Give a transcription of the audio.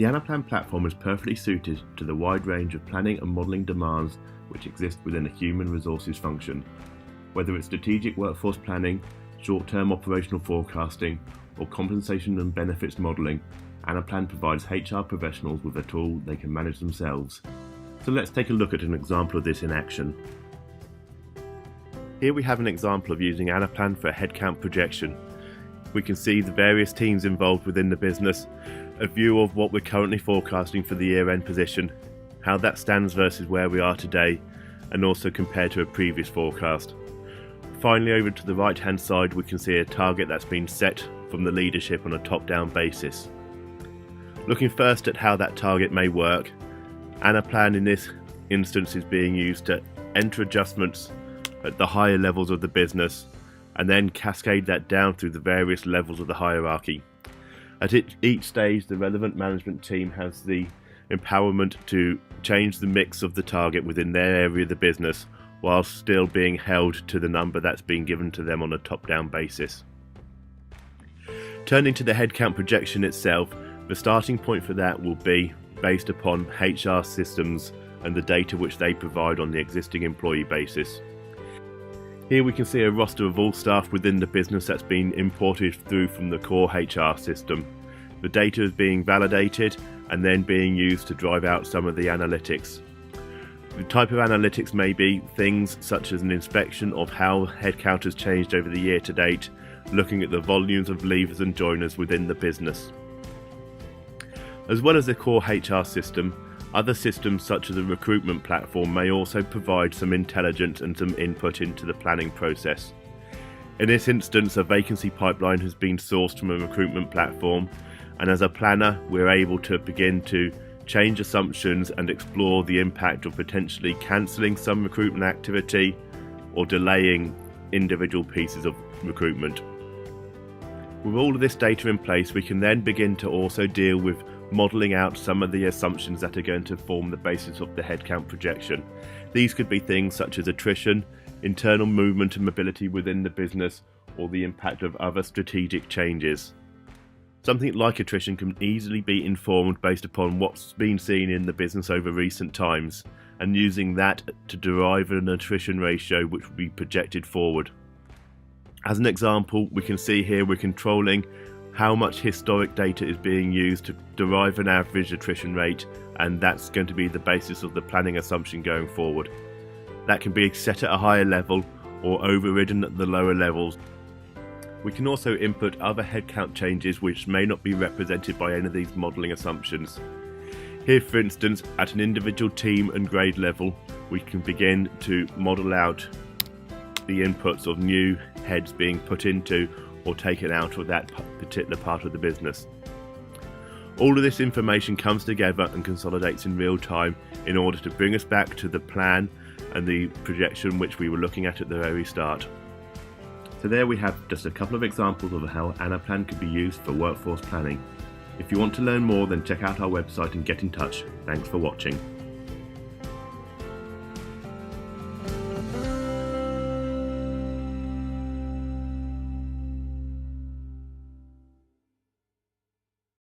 The Anaplan platform is perfectly suited to the wide range of planning and modelling demands which exist within a human resources function. Whether it's strategic workforce planning, short-term operational forecasting, or compensation and benefits modelling, Anaplan provides HR professionals with a tool they can manage themselves. So let's take a look at an example of this in action. Here we have an example of using Anaplan for a headcount projection. We can see the various teams involved within the business, a view of what we're currently forecasting for the year-end position, how that stands versus where we are today, and also compared to a previous forecast. Finally, over to the right-hand side, we can see a target that's been set from the leadership on a top-down basis. Looking first at how that target may work, Anaplan in this instance is being used to enter adjustments at the higher levels of the business and then cascade that down through the various levels of the hierarchy. At each stage, the relevant management team has the empowerment to change the mix of the target within their area of the business while still being held to the number that's been given to them on a top-down basis. Turning to the headcount projection itself, the starting point for that will be based upon HR systems and the data which they provide on the existing employee basis. Here we can see a roster of all staff within the business that's been imported through from the core HR system. The data is being validated and then being used to drive out some of the analytics. The type of analytics may be things such as an inspection of how headcount has changed over the year to date, looking at the volumes of leavers and joiners within the business. As well as the core HR system, other systems such as the Recruitment Platform may also provide some intelligence and some input into the planning process. In this instance, a vacancy pipeline has been sourced from a recruitment platform, and as a planner, we're able to begin to change assumptions and explore the impact of potentially cancelling some recruitment activity or delaying individual pieces of recruitment. With all of this data in place, we can then begin to also deal with modelling out some of the assumptions that are going to form the basis of the headcount projection. These could be things such as attrition, internal movement and mobility within the business, or the impact of other strategic changes. Something like attrition can easily be informed based upon what's been seen in the business over recent times, and using that to derive an attrition ratio which will be projected forward. As an example, we can see here we're controlling how much historic data is being used to derive an average attrition rate, and that's going to be the basis of the planning assumption going forward. That can be set at a higher level or overridden at the lower levels. We can also input other headcount changes which may not be represented by any of these modelling assumptions. Here, for instance, at an individual team and grade level, we can begin to model out the inputs of new heads being put into or taken out of that particular part of the business. All of this information comes together and consolidates in real time in order to bring us back to the plan and the projection which we were looking at the very start. So there we have just a couple of examples of how Anaplan could be used for workforce planning. If you want to learn more, then check out our website and get in touch. Thanks for watching.